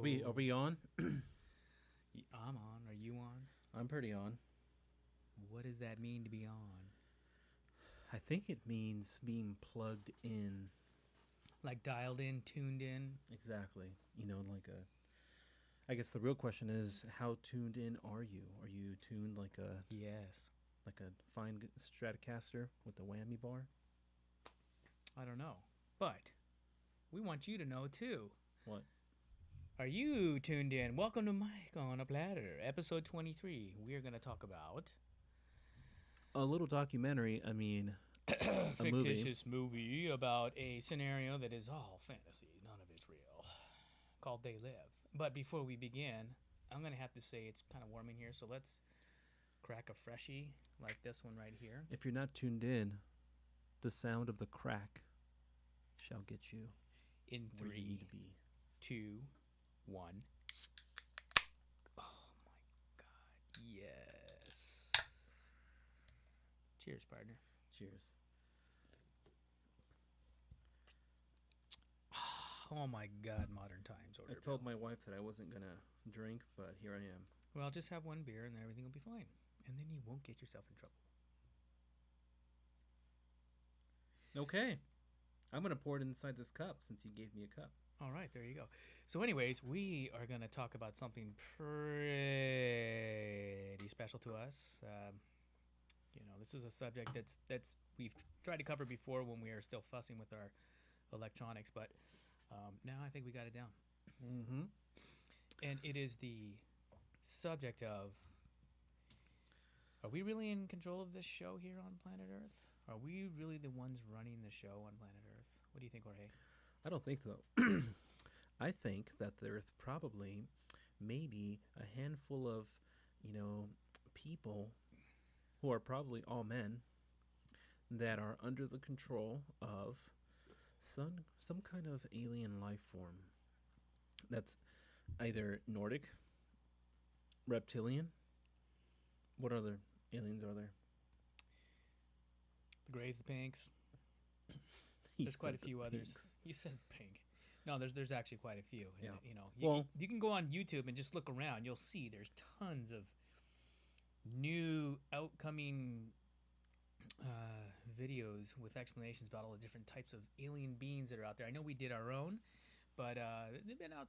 we on? I'm on. Are you on? I'm pretty on. What does that mean to be on? I think it means being plugged in. Like dialed in, tuned in? Exactly. I guess the real question is, how tuned in are you? Are you tuned like a Yes. fine Stratocaster with a whammy bar? I don't know. But we want you to know too. What? Are you tuned in? Welcome to Mike on a Platter, episode 23. We are going to talk about A little documentary, a movie. fictitious movie about a scenario that is all fantasy, none of it's real, called They Live. But before we begin, I'm going to have to say it's kind of warm in here, so let's crack a freshie like this one right here. If you're not tuned in, the sound of the crack shall get you In where you need 3, to be. 2, 1. Oh my God. Yes. Cheers, partner. Cheers. Oh my God, modern times. I told my wife that I wasn't going to drink, but here I am. Well, just have one beer and then everything will be fine. And then you won't get yourself in trouble. Okay. I'm going to pour it inside this cup since you gave me a cup. All right, there you go. So anyways, we are going to talk about something pretty special to us. This is a subject that's we've tried to cover before when we are still fussing with our electronics, but now I think we got it down. Mm-hmm. And it is the subject of, are we really in control of this show here on planet Earth? Are we really the ones running the show on planet Earth? What do you think, Jorge? I don't think so. I think that there's probably maybe a handful of, people who are probably all men that are under the control of some kind of alien life form that's either Nordic, reptilian. What other aliens are there? The grays, the pinks. There's quite a few others. You said pink. No, there's actually quite a few. Yeah. You can go on YouTube and just look around. You'll see there's tons of new outcoming videos with explanations about all the different types of alien beings that are out there. I know we did our own, but they've been out.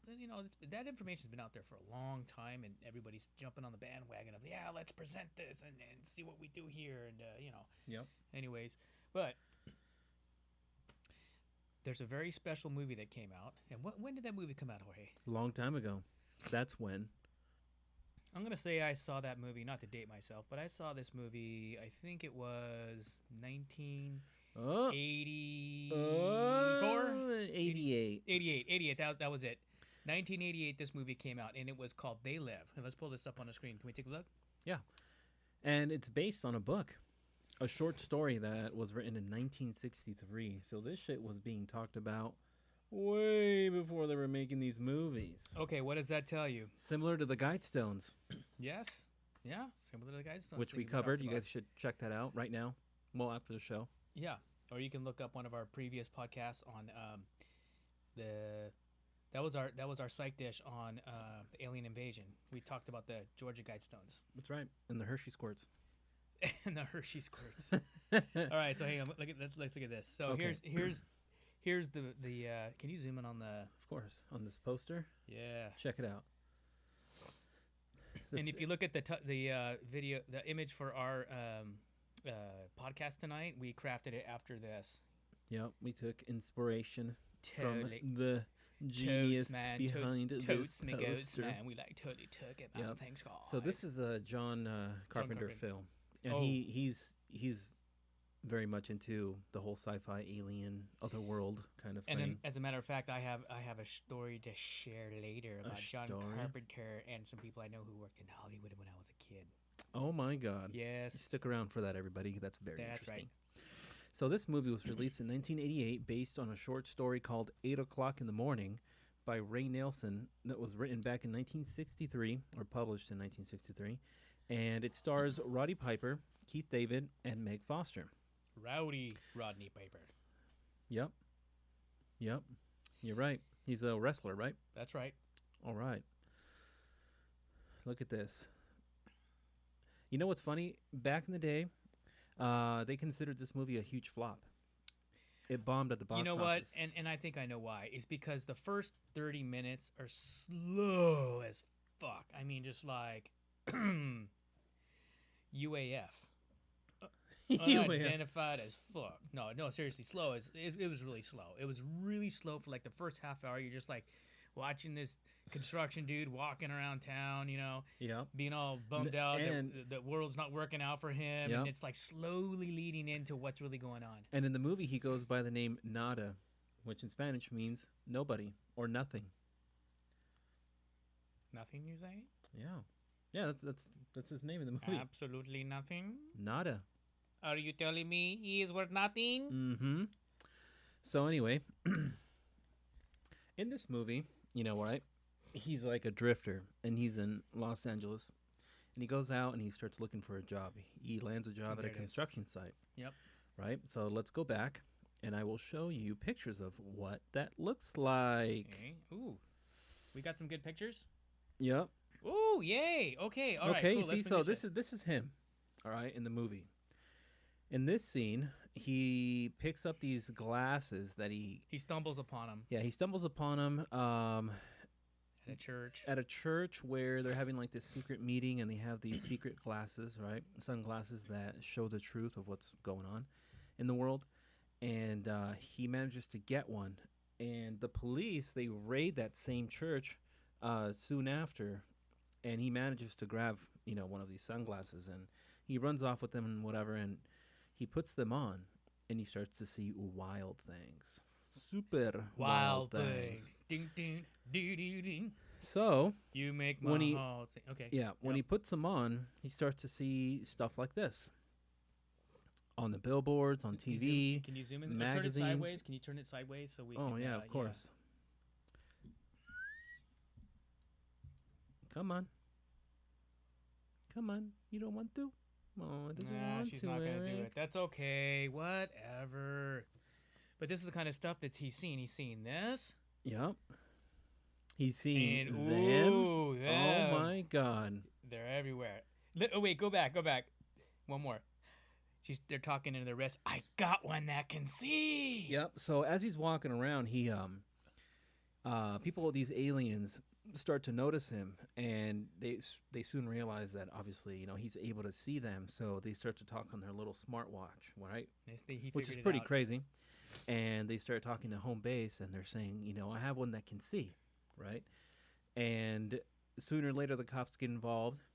That information's been out there for a long time, and everybody's jumping on the bandwagon of let's present this and see what we do here, and Yep. Anyways, but there's a very special movie that came out. And when did that movie come out, Jorge? A long time ago. That's when. I'm going to say I saw that movie, not to date myself, but I saw this movie, I think it was 1984? 88. 88, that was it. 1988, this movie came out, and it was called They Live. And let's pull this up on the screen. Can we take a look? Yeah. And it's based on a book. A short story that was written in 1963. So this shit was being talked about way before they were making these movies. Okay, what does that tell you? Similar to the Guidestones. Yes. Yeah, similar to the Guidestones. Which we covered. You guys should check that out right now. Well, after the show. Yeah. Or you can look up one of our previous podcasts on that was our psych dish on the alien invasion. We talked about the Georgia Guidestones. That's right. And the Hershey squirts. And the Hershey squirts. All right, so hang on. Let's look at this. So Okay. here's the can you zoom in on the? Of course, on this poster. Yeah. Check it out. And if you look at the video, the image for our podcast tonight, we crafted it after this. Yep, we took inspiration Totally. from the genius man, behind this totes me goats, poster. man. We totally took it, man. Yep. Thanks, God. So this is a John Carpenter film, and he's very much into the whole sci-fi alien otherworld kind of thing. And as a matter of fact, I have a story to share later about John Carpenter and some people I know who worked in Hollywood when I was a kid. Oh my God! Yes, stick around for that, everybody. That's very That's interesting. right. So this movie was released in 1988, based on a short story called 8 O'Clock in the Morning by Ray Nelson that was written back in 1963, or published in 1963. And it stars Roddy Piper, Keith David, and Meg Foster. Rowdy Rodney Piper. Yep. You're right. He's a wrestler, right? That's right. All right. Look at this. You know what's funny? Back in the day, they considered this movie a huge flop. It bombed at the box You know what? office. And I think I know why. It's because the first 30 minutes are slow as fuck. I mean, just like UAF. Unidentified as fuck. No, seriously, slow. It was really slow. It was really slow for like the first half hour. You're just like watching this construction dude walking around town, Yeah. being all bummed out and- that the world's not working out for him. Yep. And it's like slowly leading into what's really going on. And in the movie, he goes by the name Nada, which in Spanish means nobody or nothing. Nothing, you say? Yeah. Yeah, that's his name in the movie. Absolutely nothing? Nada. Are you telling me he is worth nothing? Mm-hmm. So anyway, in this movie, right? He's like a drifter, and he's in Los Angeles, and he goes out and he starts looking for a job. He lands a job at a construction site. Yep. Right. So let's go back, and I will show you pictures of what that looks like. Okay. Ooh, we got some good pictures. Yep. Ooh, yay! Okay. All right. Okay. Cool. See, so this is him. All right, in the movie. In this scene, he picks up these glasses that he stumbles upon them. Yeah, he stumbles upon them At a church. At a church where they're having like this secret meeting, and they have these secret glasses, right? Sunglasses that show the truth of what's going on in the world. And he manages to get one. And the police, they raid that same church soon after, and he manages to grab, one of these sunglasses, and he runs off with them and whatever, and he puts them on, and he starts to see wild things. Super wild things. Ding, ding, ding, ding, ding. So you make my heart sing. Okay. Yeah, when he puts them on, he starts to see stuff like this on the billboards, on TV. Can you zoom in? Magazines. Turn it sideways. Can you turn it sideways so we can? Oh yeah, of course. Come on. You don't want to? Oh, it doesn't want she's to. not gonna do Eric. it. That's okay. Whatever. But this is the kind of stuff that he's seen. He's seen this. Yep. He's seen And, them. ooh, them. Oh my God. They're everywhere. Oh wait, go back. One more. They're talking in their rest. I got one that can see. Yep. So as he's walking around, he these aliens start to notice him, and they soon realize that obviously he's able to see them. So they start to talk on their little smartwatch, right? Which is pretty crazy. And they start talking to home base, and they're saying, I have one that can see, right? And sooner or later, the cops get involved,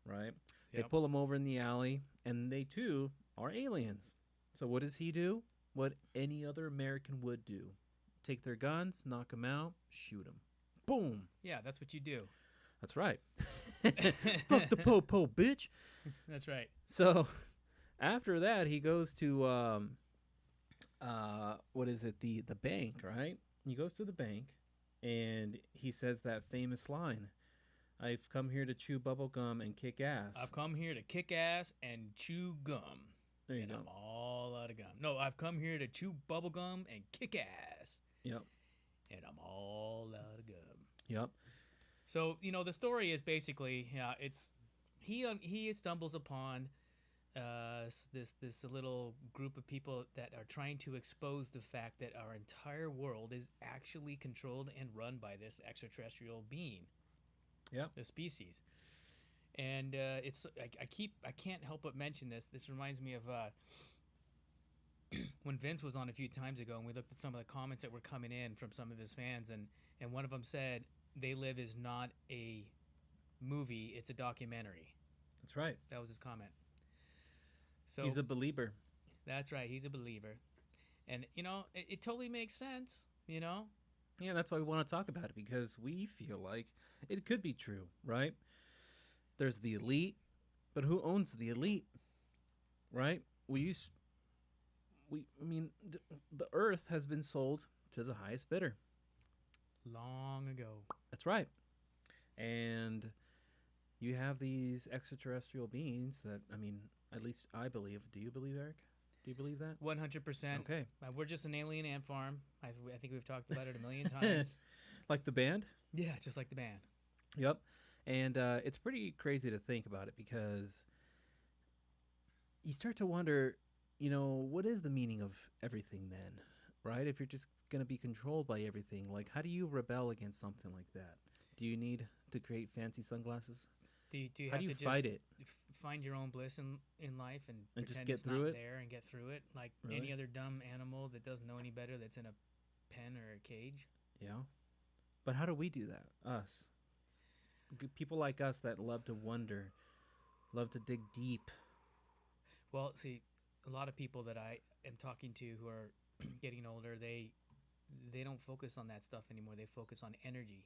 right? Yep. They pull him over in the alley, and they too are aliens. So what does he do? What any other American would do: take their guns, knock them out, shoot them. Boom. Yeah, that's what you do. That's right. Fuck the po-po, bitch. That's right. So after that, he goes to what is it? The bank, right? He goes to the bank, and he says that famous line: "I've come here to chew bubble gum and kick ass." I've come here to kick ass and chew gum. There you go. I'm all out of gum. No, I've come here to chew bubble gum and kick ass. Yep. And I'm all out of gum. Yep. So the story is basically it's he stumbles upon this little group of people that are trying to expose the fact that our entire world is actually controlled and run by this extraterrestrial being. Yeah. The species. And I can't help but mention this. This reminds me of when Vince was on a few times ago, and we looked at some of the comments that were coming in from some of his fans, and one of them said, "They Live is not a movie; it's a documentary." That's right. That was his comment. So he's a believer. That's right. He's a believer, and it totally makes sense. Yeah, that's why we want to talk about it, because we feel like it could be true, right? There's the elite, but who owns the elite, right? The earth has been sold to the highest bidder. Long ago. That's right. And you have these extraterrestrial beings that, at least I believe. Do you believe, Eric? Do you believe that? 100%. Okay. We're just an alien ant farm. I think we've talked about it a million times. Like the band? Yeah, just like the band. Yep. And it's pretty crazy to think about it because you start to wonder, what is the meaning of everything then, right? If you're just going to be controlled by everything, like how do you rebel against something like that? Do you need to create fancy sunglasses? Do you How have do you to fight just it? Find your own bliss in life and And pretend just get it's through not it? there and get through it like Really? any other dumb animal that doesn't know any better that's in a pen or a cage? Yeah. But how do we do that? Us. People like us that love to wonder, love to dig deep. Well, see, a lot of people that I am talking to who are getting older, they don't focus on that stuff anymore. They focus on energy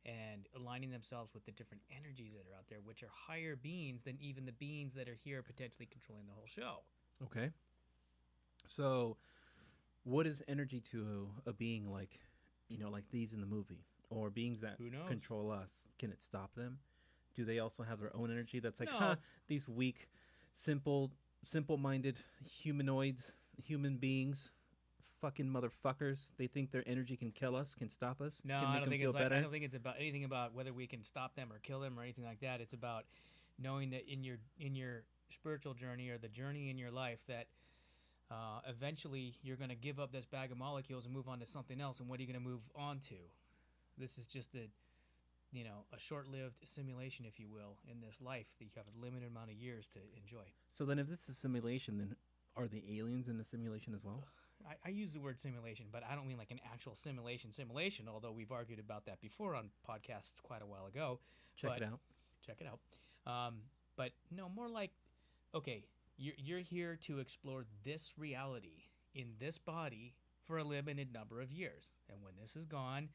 and aligning themselves with the different energies that are out there, which are higher beings than even the beings that are here potentially controlling the whole show. Okay. So, what is energy to a being like, like these in the movie, or beings that Who knows? control us? Can it stop them? Do they also have their own energy that's like, No. these weak, simple-minded humanoids, human beings, fucking motherfuckers? They think their energy can kill us, can stop us, No, can I make don't them think feel it's like, better. I don't think it's about anything about whether we can stop them or kill them or anything like that. It's about knowing that in your spiritual journey or the journey in your life that eventually you're going to give up this bag of molecules and move on to something else. And what are you going to move on to? This is just a short-lived simulation, if you will, in this life that you have a limited amount of years to enjoy. So then, if this is simulation, then are the aliens in the simulation as well? I use the word simulation, but I don't mean like an actual simulation, although we've argued about that before on podcasts quite a while ago. Check it out. But no, more like, okay, you're here to explore this reality in this body for a limited number of years. And when this is gone,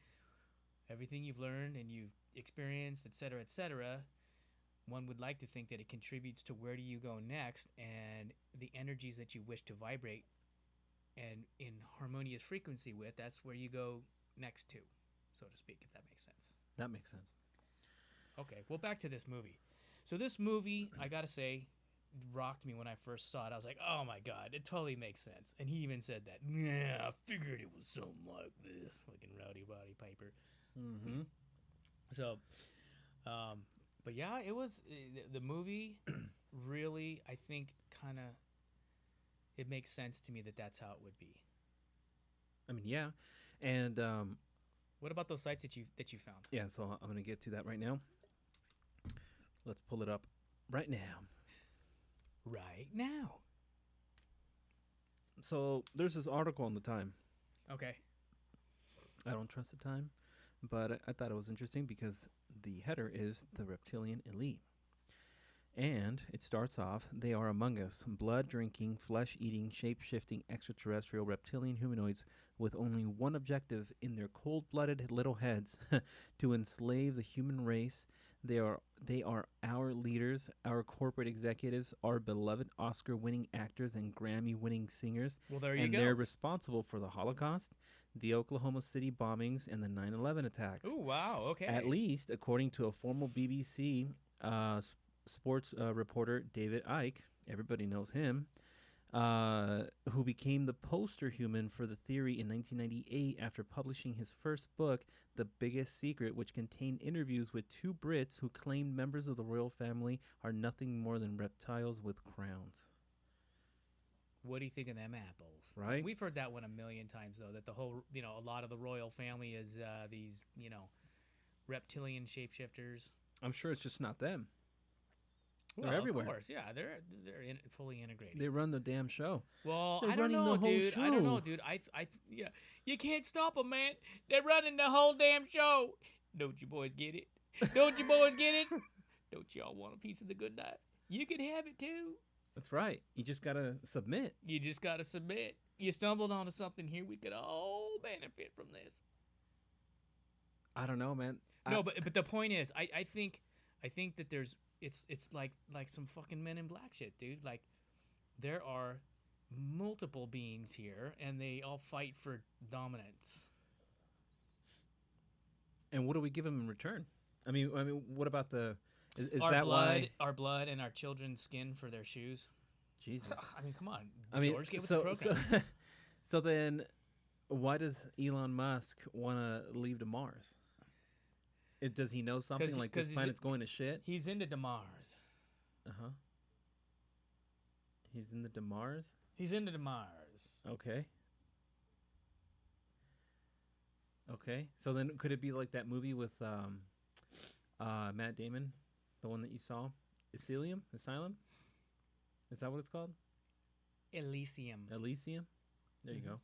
everything you've learned and you've experienced, et cetera, one would like to think that it contributes to where do you go next and the energies that you wish to vibrate and in harmonious frequency with, that's where you go next to, so to speak, if that makes sense. That makes sense. Okay, well, back to this movie. So this movie, I gotta say, rocked me when I first saw it. I was like, oh my God, it totally makes sense. And he even said that, yeah, I figured it was something like this. Fucking Rowdy Roddy Piper. Mm-hmm. So, but yeah, it was, the movie really, I think, kind of, it makes sense to me that that's how it would be. I mean, yeah. And what about those sites that you found? yeah, so I'm going to get to that right now. Let's pull it up right now. Right now. So there's this article on the Time. Okay. I don't trust the Time, but I thought it was interesting because the header is the reptilian elite. And it starts off, they are among us, blood-drinking, flesh-eating, shape-shifting extraterrestrial reptilian humanoids with only one objective in their cold-blooded little heads, to enslave the human race. They are our leaders, our corporate executives, our beloved Oscar-winning actors and Grammy-winning singers. Well, there you and go. They're responsible for the Holocaust, the Oklahoma City bombings, and the 9/11 attacks. Oh, wow, okay. At least, according to a former BBC sports reporter, David Icke, everybody knows him, who became the poster human for the theory in 1998 after publishing his first book, The Biggest Secret, which contained interviews with two Brits who claimed members of the royal family are nothing more than reptiles with crowns. What do you think of them apples? Right? We've heard that one a million times, though, that the whole, a lot of the royal family is these, reptilian shapeshifters. I'm sure it's just not them. Well, They're everywhere. Of course, yeah, they're fully integrated. They run the damn show. Well, They're I don't running know, the whole dude. I don't know, show. dude. Yeah, you can't stop them, man. They're running the whole damn show. Don't you boys get it? Don't you boys get it? Don't y'all want a piece of the good life? You can have it too. That's right. You just gotta submit. You just gotta submit. You stumbled onto something here. We could all benefit from this. I don't know, man. No, but the point is, I think that there's it's like some fucking Men in Black shit, dude. Like there are multiple beings here, and they all fight for dominance. And what do we give them in return? I mean, what about the? Is our that blood, why our blood, and our children's skin for their shoes? Jesus. I mean, come on. I mean, George, get with the program. So then, why does Elon Musk want to leave to Mars? Does he know something like this planet's going to shit? He's into Mars. Uh-huh. He's in the Mars? He's into Mars. Okay. Okay. So then could it be like that movie with Matt Damon? The one that you saw? Asylum? Is that what it's called? Elysium. There you go.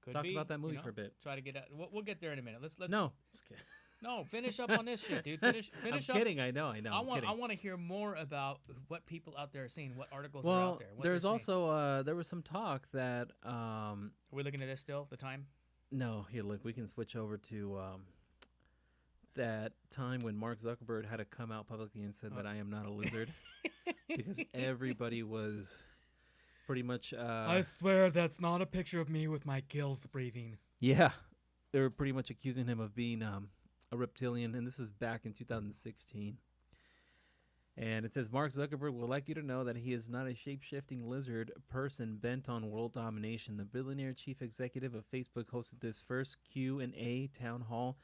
Could Talk be, about that movie for a bit. Try to get out. We'll get there in a minute. Let's. No. Just kidding. No, finish up on this shit, dude. Finish I'm up. kidding. I know. I want to hear more about what people out there are saying, what articles are out there. There's also there was some talk that Are we looking at this still? The time? No, here look, we can switch over to that time when Mark Zuckerberg had to come out publicly and said that I am not a lizard because everybody was pretty much I swear that's not a picture of me with my gills breathing. Yeah. They were pretty much accusing him of being a reptilian, and this is back in 2016. And it says, Mark Zuckerberg would like you to know that he is not a shape-shifting lizard person bent on world domination. The billionaire chief executive of Facebook hosted this first Q&A town hall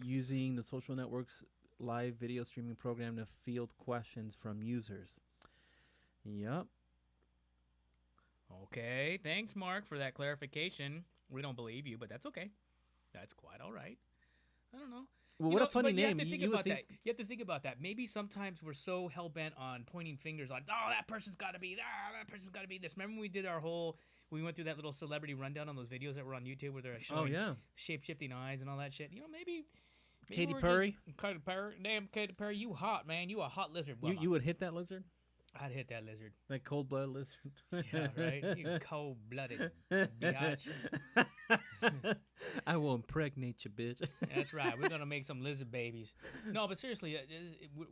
using the social network's live video streaming program to field questions from users. Yep. Okay, thanks, Mark, for that clarification. We don't believe you, but that's okay. That's quite all right. I don't know. Well, what a funny name. You have to think about that. Maybe sometimes we're so hell-bent on pointing fingers on, oh, that person's got to be that person's got to be this. Remember when we did we went through that little celebrity rundown on those videos that were on YouTube where they're showing shape-shifting eyes and all that shit? Maybe Katy Perry? Katy Perry. Damn, Katy Perry, you hot, man. You a hot lizard. You would hit that lizard? I'd hit that lizard. That cold-blooded lizard? Yeah, right? You cold-blooded biatch. I will impregnate you, bitch. That's right. We're going to make some lizard babies. No, but seriously,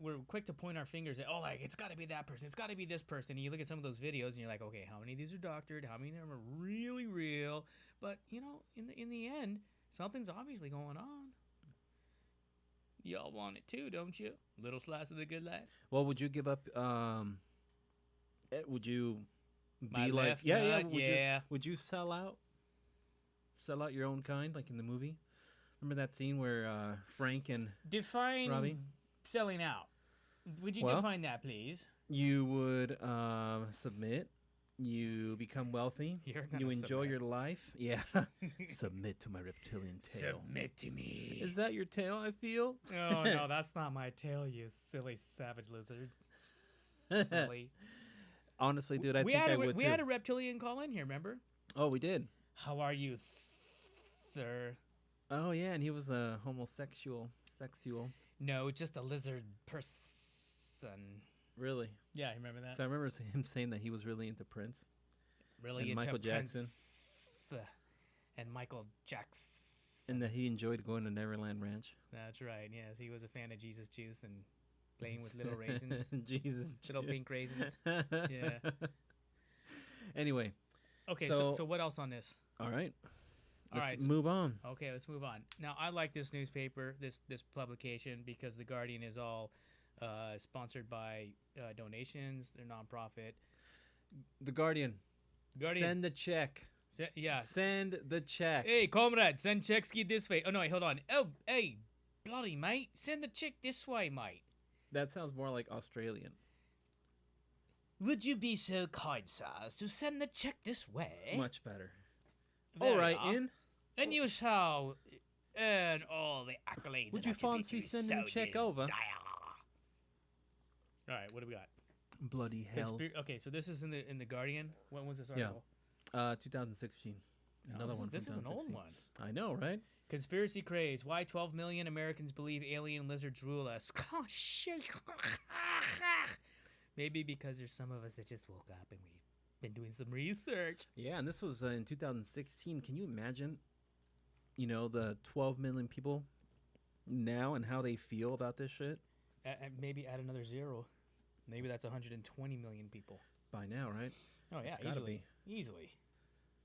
we're quick to point our fingers at, it's got to be that person. It's got to be this person. And you look at some of those videos and you're like, okay, how many of these are doctored? How many of them are really real? But, in the end, something's obviously going on. Y'all want it too, don't you? Little slice of the good life. Well, would you give up... would you be like, would you sell out your own kind, like in the movie? Remember that scene where Frank and define Robbie selling out? Would you define that, please? You would submit. You become wealthy. You enjoy your life. Yeah. Submit to my reptilian tail. Submit to me. Is that your tail? I feel. Oh no, that's not my tail. You silly savage lizard. Silly. Honestly, dude, I think I would too. We had a reptilian call in here, remember? Oh, we did. How are you, sir? Oh, yeah, and he was a homosexual. Sexual. No, just a lizard person. Really? Yeah, you remember that? So I remember him saying that he was really into Prince. Really and into Michael Jackson. And Michael Jackson. And that he enjoyed going to Neverland Ranch. That's right, yes. He was a fan of Jesus Juice and... playing with little raisins. Jesus. Little pink raisins. Yeah. Anyway. Okay, so what else on this? All right. Let's move on. Okay, let's move on. Now, I like this newspaper, this publication, because The Guardian is all sponsored by donations. They're nonprofit. The Guardian. Send the check. Send the check. Hey, comrade, send checks this way. Oh, no, wait, hold on. Oh, hey, bloody mate, send the check this way, mate. That sounds more like Australian. Would you be so kind, sir, as to send the check this way? Much better. All right, and you shall earn all the accolades. Would you fancy sending the check over? All right, what do we got? Bloody hell. Okay, so this is in the Guardian. When was this article? 2016. Another one. This is an old one. I know, right? Conspiracy craze. Why 12 million Americans believe alien lizards rule us. Oh, shit. Maybe because there's some of us that just woke up and we've been doing some research. Yeah, and this was in 2016. Can you imagine, the 12 million people now and how they feel about this shit? Maybe add another zero. Maybe that's 120 million people. By now, right? Oh, yeah, easily.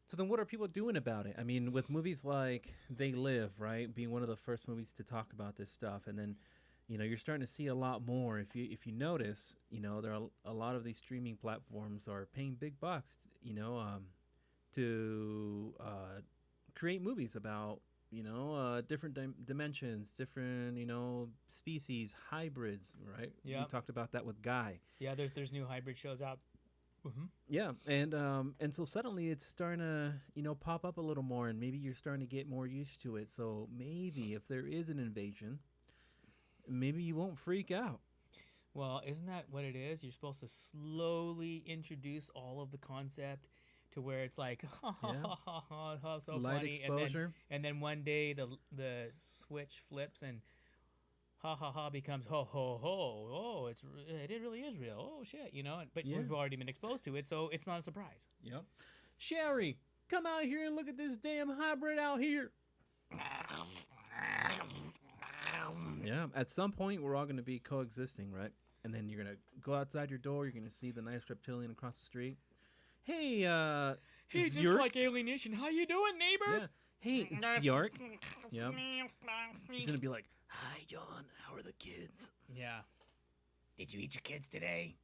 So then what are people doing about it? I mean, with movies like They Live, right, being one of the first movies to talk about this stuff, and then, you're starting to see a lot more. If you notice, there are a lot of these streaming platforms are paying big bucks, to create movies about different dimensions, different species, hybrids, right? Yeah. We talked about that with Guy. Yeah, there's new hybrid shows out. Mm-hmm. Yeah, and so suddenly it's starting to pop up a little more, and maybe you're starting to get more used to it. So maybe if there is an invasion, maybe you won't freak out. Well, isn't that what it is? You're supposed to slowly introduce all of the concept to where it's like, oh, so Light funny, exposure. and then one day the switch flips and becomes ho ho ho. Oh, it really is real. Oh shit, But Yeah. we've already been exposed to it, so it's not a surprise. Yep. Sherry, come out here and look at this damn hybrid out here. Yeah. At some point, we're all going to be coexisting, right? And then you're going to go outside your door. You're going to see the nice reptilian across the street. Hey, Hey, just York. like Alienation. How you doing, neighbor? Yeah. Hey, York. Yep. He's going to be like, hi, John. How are the kids? Yeah. Did you eat your kids today?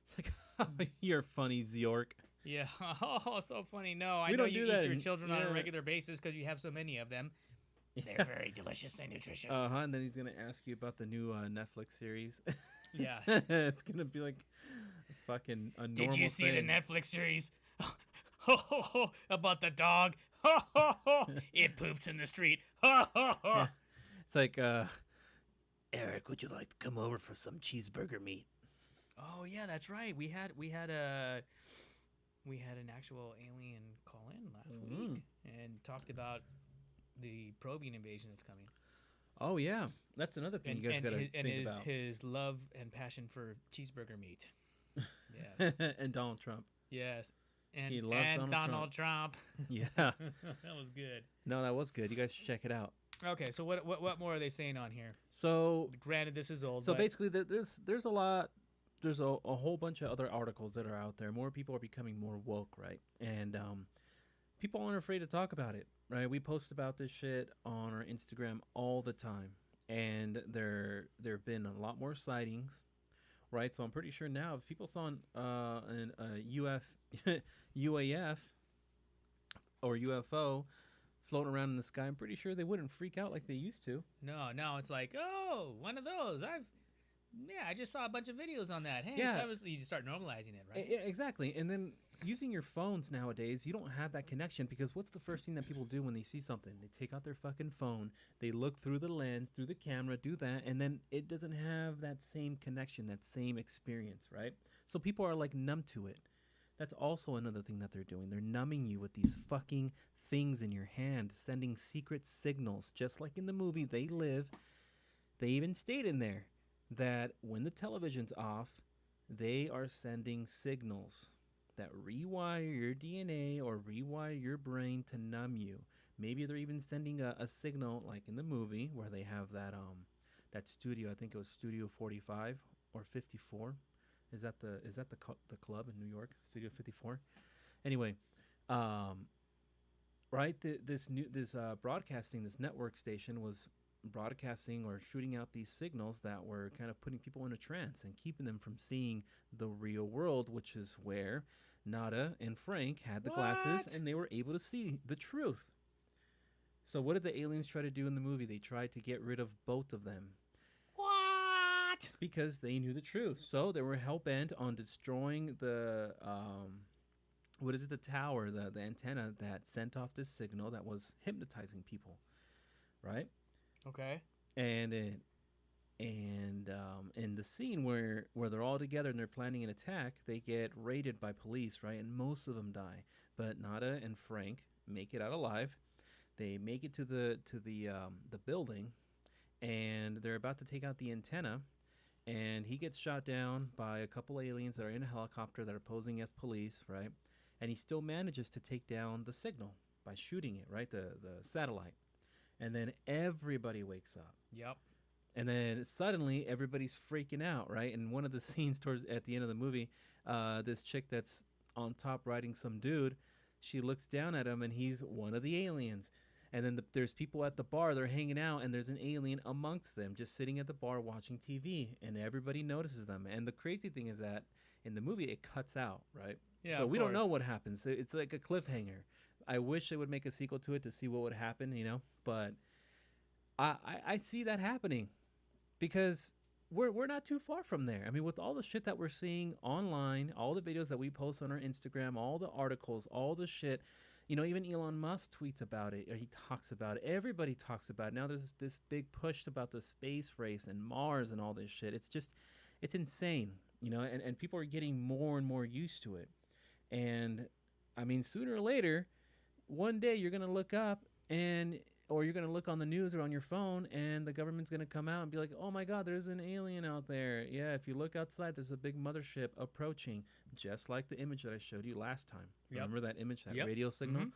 It's like, oh, you're funny, York. Yeah. Oh, so funny. No, I We know don't you do that eat your in- children on a yeah. regular basis because you have so many of them. They're very delicious and nutritious. And then he's going to ask you about the new Netflix series. Yeah. It's going to be like fucking a normal Did you see thing. the Netflix series about the dog? It poops in the street. It's like, Eric, would you like to come over for some cheeseburger meat? Oh yeah, that's right. We had an actual alien call in last week and talked about the probing invasion that's coming. Oh yeah, that's another thing you guys got to think about. His love and passion for cheeseburger meat. Yes. And Donald Trump. Yes. And He loves Donald Trump. Yeah. That was good. No, that was good. You guys should check it out. Okay, so what more are they saying on here? So Granted, this is old. so but basically, there's a lot. There's a whole bunch of other articles that are out there. More people are becoming more woke, right? And people aren't afraid to talk about it, right? We post about this shit on our Instagram all the time, and there have been a lot more sightings, right? So I'm pretty sure now if people saw a UAF or UFO floating around in the sky, I'm pretty sure they wouldn't freak out like they used to. no, it's like, oh, one of those. I just saw a bunch of videos on that. Hey, Yeah. so obviously you start normalizing it, right? Yeah, exactly. And then using your phones nowadays, you don't have that connection because what's the first thing that people do when they see something? They take out their fucking phone, they look through the lens, through the camera, do that, and then it doesn't have that same connection, that same experience, right? So people are like numb to it. That's also another thing that they're doing. They're numbing you with these fucking things in your hand, sending secret signals, just like in the movie They Live. They even state in there that when the television's off, they are sending signals that rewire your DNA or rewire your brain to numb you. Maybe they're even sending a signal like in the movie where they have that studio. I think it was Studio 45 or 54. Is that the club in New York, Studio 54? Anyway, right? This broadcasting, this network station was broadcasting or shooting out these signals that were kind of putting people in a trance and keeping them from seeing the real world, which is where Nada and Frank had the glasses and they were able to see the truth. So what did the aliens try to do in the movie? They tried to get rid of both of them. What? Because they knew the truth. So they were hell-bent on destroying the the tower, the antenna that sent off this signal that was hypnotizing people, right? Okay. And in the scene where they're all together and they're planning an attack, they get raided by police, right? And most of them die, but Nada and Frank make it out alive. They make it to the building, and they're about to take out the antenna, and he gets shot down by a couple aliens that are in a helicopter that are posing as police, right? And he still manages to take down the signal by shooting it, right? The satellite. And then everybody wakes up. Yep. And then suddenly everybody's freaking out, right? And one of the scenes at the end of the movie, this chick that's on top riding some dude, she looks down at him and he's one of the aliens. And then there's people at the bar, they're hanging out, and there's an alien amongst them just sitting at the bar watching TV, and everybody notices them. And the crazy thing is that in the movie, it cuts out, right? Yeah, so of we don't know course. what happens. It's like a cliffhanger. I wish they would make a sequel to it to see what would happen, but I see that happening because we're not too far from there. I mean, with all the shit that we're seeing online, all the videos that we post on our Instagram, all the articles, all the shit, even Elon Musk tweets about it, or he talks about it. Everybody talks about it. Now there's this big push about the space race and Mars and all this shit. It's insane, and people are getting more and more used to it. And I mean, sooner or later, one day you're going to look up or you're going to look on the news or on your phone, and the government's going to come out and be like, oh my God, there's an alien out there. Yeah, if you look outside, there's a big mothership approaching, just like the image that I showed you last time. Yep. Remember that image, that Yep. radio signal? Mhm.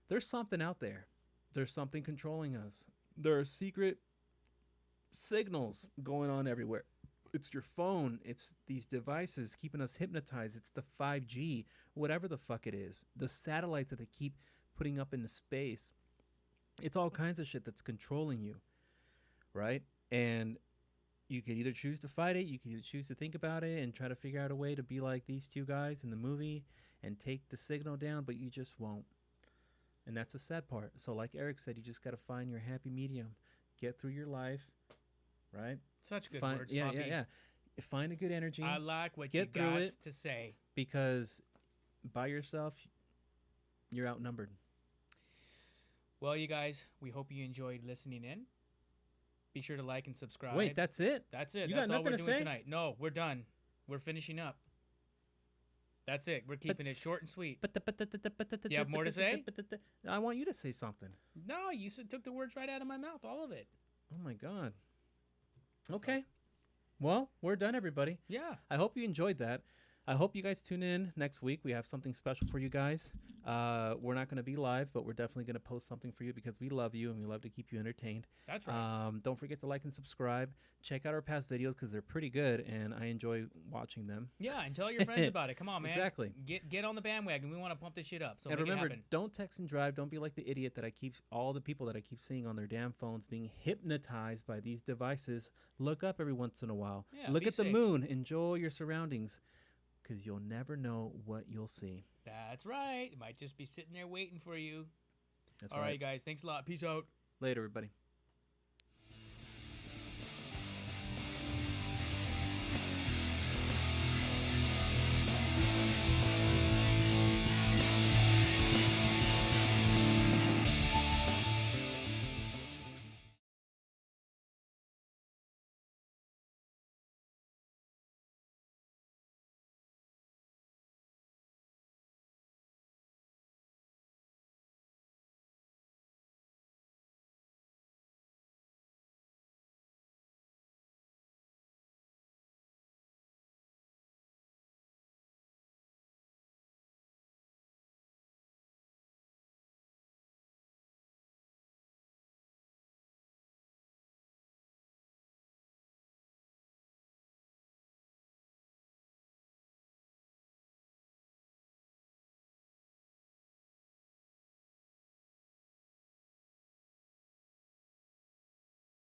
There's something out there. There's something controlling us. There are secret signals going on everywhere. It's your phone. It's these devices keeping us hypnotized. It's the 5G, whatever the fuck it is. The satellites that they keep putting up into space. It's all kinds of shit that's controlling you, right? And you could either choose to fight it, you could either choose to think about it and try to figure out a way to be like these two guys in the movie and take the signal down, but you just won't. And that's the sad part. So like Eric said, you just got to find your happy medium. Get through your life, right? Such good words, yeah, Bobby. yeah. Find a good energy. I like what Get you through got it. to say. Because by yourself, you're outnumbered. Well, you guys, we hope you enjoyed listening in. Be sure to like and subscribe. Wait, that's it? That's it. You That's got all we're nothing to doing say? tonight. No, we're done. We're finishing up. That's it. We're keeping it short and sweet. You have more to say? I want you to say something. No, you took the words right out of my mouth. All of it. Oh my God. Okay. Well, we're done, everybody. Yeah. I hope you enjoyed that. I hope you guys tune in next week. We have something special for you guys. We're not going to be live, but we're definitely going to post something for you because we love you and we love to keep you entertained. That's right. Don't forget to like and subscribe. Check out our past videos because they're pretty good and I enjoy watching them. Yeah, and tell your friends about it. Come on, man. Exactly. Get on the bandwagon. We want to pump this shit up. So And make remember, it happen. don't text and drive. Don't be like the idiot that all the people that I keep seeing on their damn phones being hypnotized by these devices. Look up every once in a while. Yeah, Look be at the safe. moon. Enjoy your surroundings because you'll never know what you'll see. That's right. It might just be sitting there waiting for you. That's All right, guys. Thanks a lot. Peace out. Later, everybody.